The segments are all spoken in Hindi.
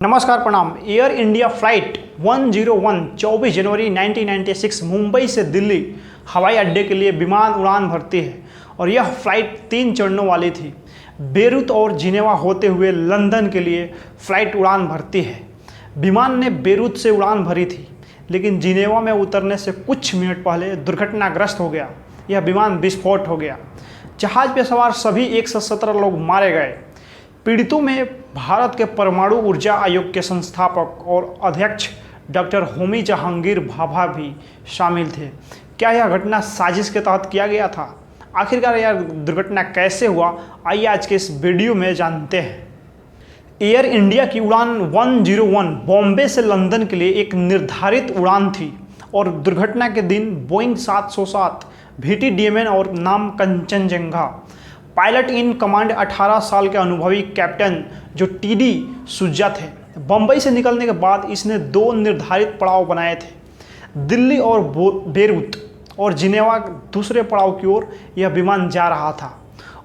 नमस्कार प्रणाम। एयर इंडिया फ्लाइट 101 24 जनवरी 1996 मुंबई से दिल्ली हवाई अड्डे के लिए विमान उड़ान भरती है और यह फ्लाइट 3 चरणों वाली थी। बेरूत और जिनेवा होते हुए लंदन के लिए फ्लाइट उड़ान भरती है। विमान ने बेरूत से उड़ान भरी थी, लेकिन जिनेवा में उतरने से कुछ मिनट पहले दुर्घटनाग्रस्त हो गया। यह विमान विस्फोट हो गया। जहाज पर सवार सभी 117 लोग मारे गए। पीड़ितों में भारत के परमाणु ऊर्जा आयोग के संस्थापक और अध्यक्ष डॉक्टर होमी जहांगीर भाभा भी शामिल थे। क्या यह घटना साजिश के तहत किया गया था? आखिरकार यह दुर्घटना कैसे हुआ, आइए आज के इस वीडियो में जानते हैं। एयर इंडिया की उड़ान 101 बॉम्बे से लंदन के लिए एक निर्धारित उड़ान थी और दुर्घटना के दिन बोइंग 707 VT-DMN और नाम कंचनजंगा। पायलट इन कमांड 18 साल के अनुभवी कैप्टन जो TD सुज्जा थे। बम्बई से निकलने के बाद इसने 2 निर्धारित पड़ाव बनाए थे, दिल्ली और बेरूत, और जिनेवा दूसरे पड़ाव की ओर यह विमान जा रहा था।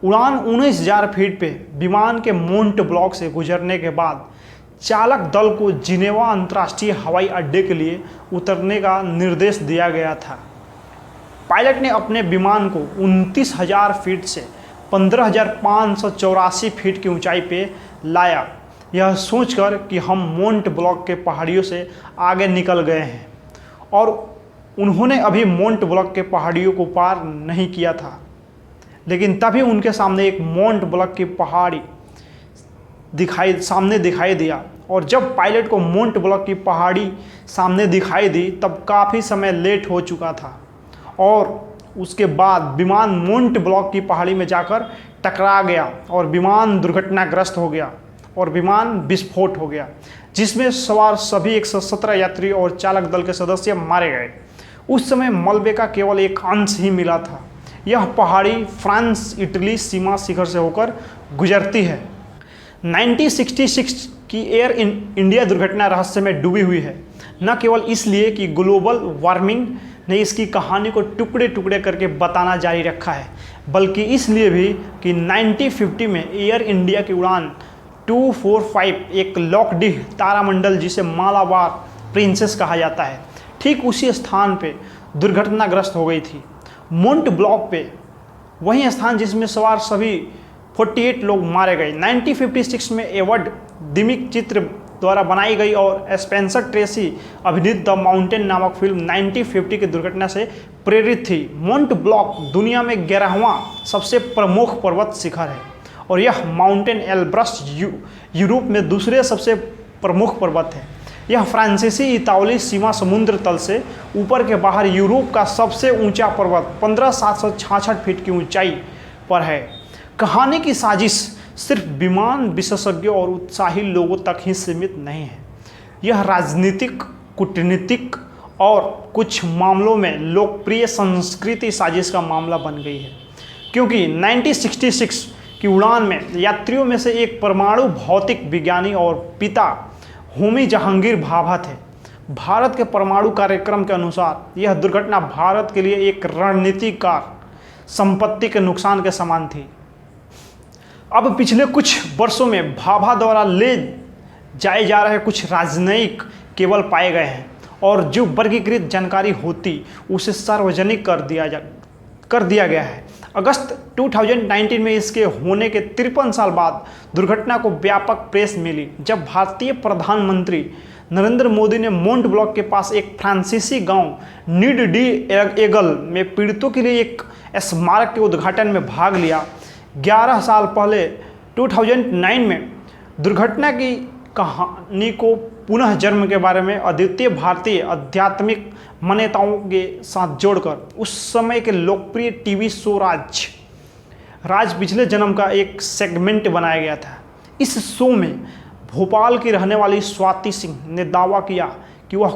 उड़ान 19,000 फीट पे विमान के मोंट ब्लॉक से गुजरने के बाद चालक दल को जिनेवा अंतर्राष्ट्रीय हवाई अड्डे के लिए उतरने का निर्देश दिया गया था। पायलट ने अपने विमान को 29,000 फीट से 15,584 फीट की ऊंचाई पे लाया, यह सोचकर कि हम मोंट ब्लॉक के पहाड़ियों से आगे निकल गए हैं, और उन्होंने अभी मोंट ब्लॉक के पहाड़ियों को पार नहीं किया था। लेकिन तभी उनके सामने एक मोंट ब्लॉक की पहाड़ी सामने दिखाई दिया, और जब पायलट को मोंट ब्लॉक की पहाड़ी सामने दिखाई दी तब काफ़ी समय लेट हो चुका था, और उसके बाद विमान मोंट ब्लॉक की पहाड़ी में जाकर टकरा गया और विमान दुर्घटनाग्रस्त हो गया और विमान विस्फोट हो गया, जिसमें सवार सभी 117 यात्री और चालक दल के सदस्य मारे गए। उस समय मलबे का केवल एक अंश ही मिला था। यह पहाड़ी फ्रांस इटली सीमा शिखर से होकर गुजरती है। 1966 की एयर इंडिया दुर्घटना रहस्य में डूबी हुई है, न केवल इसलिए कि ग्लोबल वार्मिंग ने इसकी कहानी को टुकड़े टुकड़े करके बताना जारी रखा है, बल्कि इसलिए भी कि 1950 में एयर इंडिया की उड़ान 245 एक लॉकडीह तारामंडल, जिसे मालाबार प्रिंसेस कहा जाता है, ठीक उसी स्थान पे दुर्घटनाग्रस्त हो गई थी, मोंट ब्लॉक पे, वही स्थान जिसमें सवार सभी 48 लोग मारे गए। 1956 में एवड दिमिक चित्र द्वारा बनाई गई और स्पेंसर ट्रेसी अभिनीत द माउंटेन नामक फिल्म 1950 की दुर्घटना से प्रेरित थी। मोंट ब्लॉक दुनिया में 11वां सबसे प्रमुख पर्वत शिखर है, और यह माउंटेन एल्ब्रस यूरोप में दूसरे सबसे प्रमुख पर्वत है। यह फ्रांसीसी इतालवी सीमा समुद्र तल से ऊपर के बाहर यूरोप का सबसे ऊंचा पर्वत 15,766 फीट की ऊंचाई पर है। कहानी की साजिश सिर्फ विमान विशेषज्ञों और उत्साही लोगों तक ही सीमित नहीं है। यह राजनीतिक, कूटनीतिक और कुछ मामलों में लोकप्रिय संस्कृति साजिश का मामला बन गई है, क्योंकि 1966 की उड़ान में यात्रियों में से एक परमाणु भौतिक विज्ञानी और पिता होमी जहांगीर भाभा थे। भारत के परमाणु कार्यक्रम के अनुसार यह दुर्घटना भारत के लिए एक रणनीतिकार संपत्ति के नुकसान के समान थी। अब पिछले कुछ वर्षों में भाभा द्वारा ले जाए जा रहे कुछ राजनयिक केवल पाए गए हैं, और जो वर्गीकृत जानकारी होती उसे सार्वजनिक कर दिया गया है। अगस्त 2019 में इसके होने के 53 साल बाद दुर्घटना को व्यापक प्रेस मिली, जब भारतीय प्रधानमंत्री नरेंद्र मोदी ने मोंट ब्लॉक के पास एक फ्रांसीसी गांव नीड डी एगल में पीड़ितों के लिए एक स्मारक के उद्घाटन में भाग लिया। 11 साल पहले 2009 में दुर्घटना की कहानी को पुनः जन्म के बारे में अद्वितीय भारतीय आध्यात्मिक मान्यताओं के साथ जोड़कर उस समय के लोकप्रिय टीवी शो राज पिछले जन्म का एक सेगमेंट बनाया गया था। इस शो में भोपाल की रहने वाली स्वाति सिंह ने दावा किया कि वह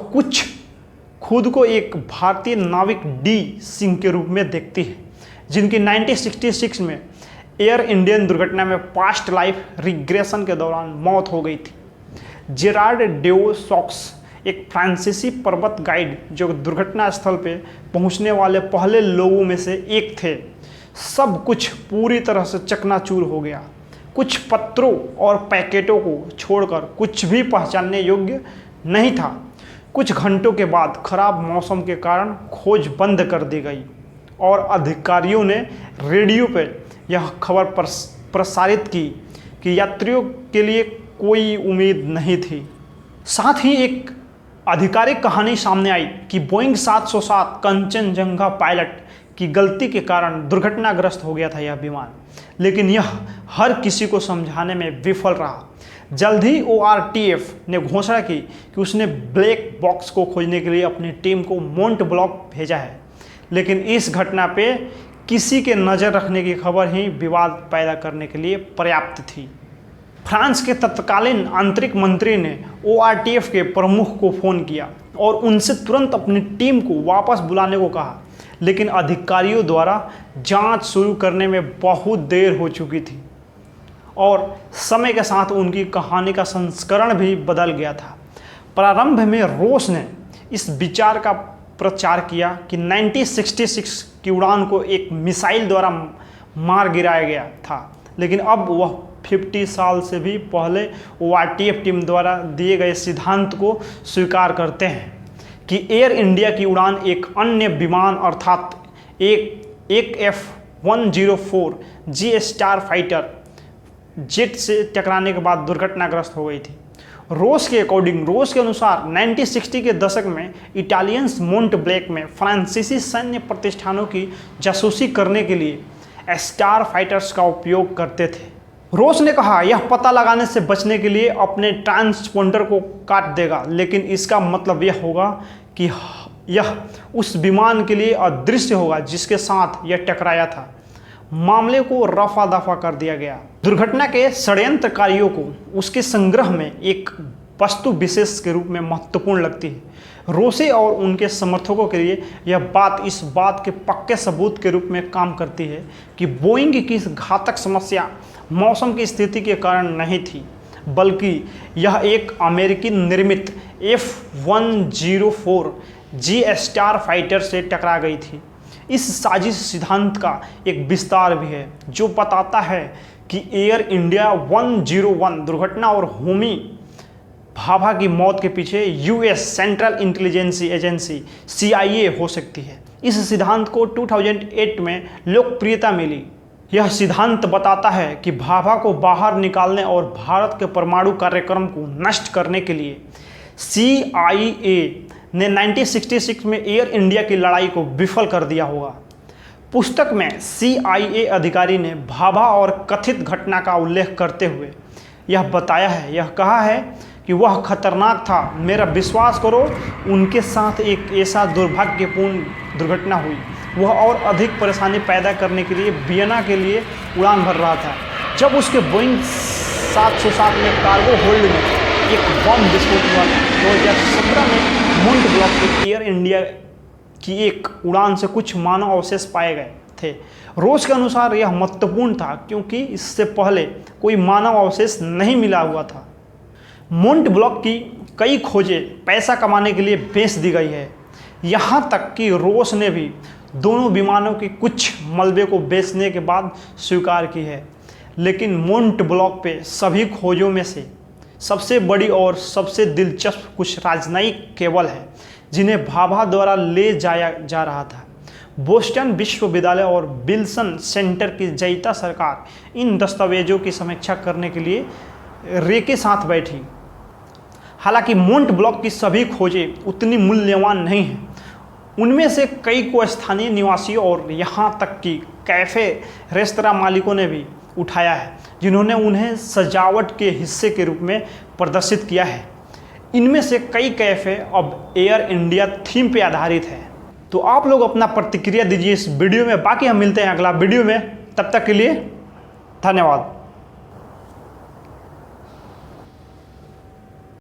खुद को एक भारतीय नाविक डी सिंह के रूप में देखती है, जिनकी 1966 में एयर इंडियन दुर्घटना में पास्ट लाइफ रिग्रेशन के दौरान मौत हो गई थी। जेरार्ड डेओ सॉक्स एक फ्रांसीसी पर्वत गाइड जो दुर्घटना स्थल पे पहुंचने वाले पहले लोगों में से एक थे। सब कुछ पूरी तरह से चकनाचूर हो गया। कुछ पत्रों और पैकेटों को छोड़कर कुछ भी पहचानने योग्य नहीं था। कुछ घंटों के बाद खराब मौसम के कारण खोज बंद कर दी गई और अधिकारियों ने रेडियो पर यह खबर प्रसारित की कि यात्रियों के लिए कोई उम्मीद नहीं थी। साथ ही एक आधिकारिक कहानी सामने आई कि बोइंग 707 कंचनजंगा पायलट की गलती के कारण दुर्घटनाग्रस्त हो गया था यह विमान, लेकिन यह हर किसी को समझाने में विफल रहा। जल्द ही ORTF ने घोषणा की कि उसने ब्लैक बॉक्स को खोजने के लिए अपनी टीम को मोंट ब्लॉक भेजा है, लेकिन इस घटना पे किसी के नज़र रखने की खबर ही विवाद पैदा करने के लिए पर्याप्त थी। फ्रांस के तत्कालीन आंतरिक मंत्री ने ORTF के प्रमुख को फ़ोन किया और उनसे तुरंत अपनी टीम को वापस बुलाने को कहा, लेकिन अधिकारियों द्वारा जांच शुरू करने में बहुत देर हो चुकी थी और समय के साथ उनकी कहानी का संस्करण भी बदल गया था। प्रारंभ में रोस ने इस विचार का प्रचार किया कि 1966 की उड़ान को एक मिसाइल द्वारा मार गिराया गया था, लेकिन अब वह 50 साल से भी पहले ORTF टीम द्वारा दिए गए सिद्धांत को स्वीकार करते हैं कि एयर इंडिया की उड़ान एक अन्य विमान अर्थात एक F-104 G star fighter jet से टकराने के बाद दुर्घटनाग्रस्त हो गई थी। रोस के अनुसार 1960 के दशक में इटालियंस मोंट ब्लैक में फ्रांसीसी सैन्य प्रतिष्ठानों की जासूसी करने के लिए स्टार फाइटर्स का उपयोग करते थे। रोस ने कहा यह पता लगाने से बचने के लिए अपने ट्रांसपोंडर को काट देगा, लेकिन इसका मतलब यह होगा कि यह उस विमान के लिए अदृश्य होगा जिसके साथ यह टकराया था। मामले को रफा दफा कर दिया गया। दुर्घटना के षड्यंत्रकारियों को उसके संग्रह में एक वस्तु विशेष के रूप में महत्वपूर्ण लगती है। रोसे और उनके समर्थकों के लिए यह बात इस बात के पक्के सबूत के रूप में काम करती है कि बोइंग की घातक समस्या मौसम की स्थिति के कारण नहीं थी, बल्कि यह एक अमेरिकी निर्मित F-104 G स्टार फाइटर से टकरा गई थी। इस साजिश सिद्धांत का एक विस्तार भी है जो बताता है कि एयर इंडिया 101 दुर्घटना और होमी भाभा की मौत के पीछे US central intelligence agency CIA हो सकती है। इस सिद्धांत को 2008 में लोकप्रियता मिली। यह सिद्धांत बताता है कि भाभा को बाहर निकालने और भारत के परमाणु कार्यक्रम को नष्ट करने के लिए CIA ने 1966 में एयर इंडिया की लड़ाई को विफल कर दिया होगा। पुस्तक में CIA अधिकारी ने भाभा और कथित घटना का उल्लेख करते हुए यह कहा है कि वह खतरनाक था। मेरा विश्वास करो, उनके साथ एक ऐसा दुर्भाग्यपूर्ण दुर्घटना हुई। वह और अधिक परेशानी पैदा करने के लिए वियना के लिए उड़ान भर रहा था जब उसके बोइंग 707 में कार्गो होल्ड में एक बम विस्फोट हुआ था। 2017 में मोंट ब्लॉक के एयर इंडिया की एक उड़ान से कुछ मानव अवशेष पाए गए थे। रोज के अनुसार यह महत्वपूर्ण था क्योंकि इससे पहले कोई मानव अवशेष नहीं मिला हुआ था। मोंट ब्लॉक की कई खोजें पैसा कमाने के लिए बेच दी गई है। यहाँ तक कि रोस ने भी दोनों विमानों के कुछ मलबे को बेचने के बाद स्वीकार की है, लेकिन मोंट ब्लॉक पे सभी खोजों में से सबसे बड़ी और सबसे दिलचस्प कुछ राजनयिक केबल है जिन्हें भाभा द्वारा ले जाया जा रहा था। बोस्टन विश्वविद्यालय और विल्सन सेंटर की जयिता सरकार इन दस्तावेजों की समीक्षा करने के लिए रे के साथ बैठी। हालांकि मोंट ब्लॉक की सभी खोजें उतनी मूल्यवान नहीं हैं। उनमें से कई को स्थानीय निवासियों और यहाँ तक कि कैफ़े रेस्तरां मालिकों ने भी उठाया है, जिन्होंने उन्हें सजावट के हिस्से के रूप में प्रदर्शित किया है। इनमें से कई कैफ़े अब एयर इंडिया थीम पे आधारित है। तो आप लोग अपना प्रतिक्रिया दीजिए इस वीडियो में। बाकी हम मिलते हैं अगला वीडियो में, तब तक के लिए धन्यवाद।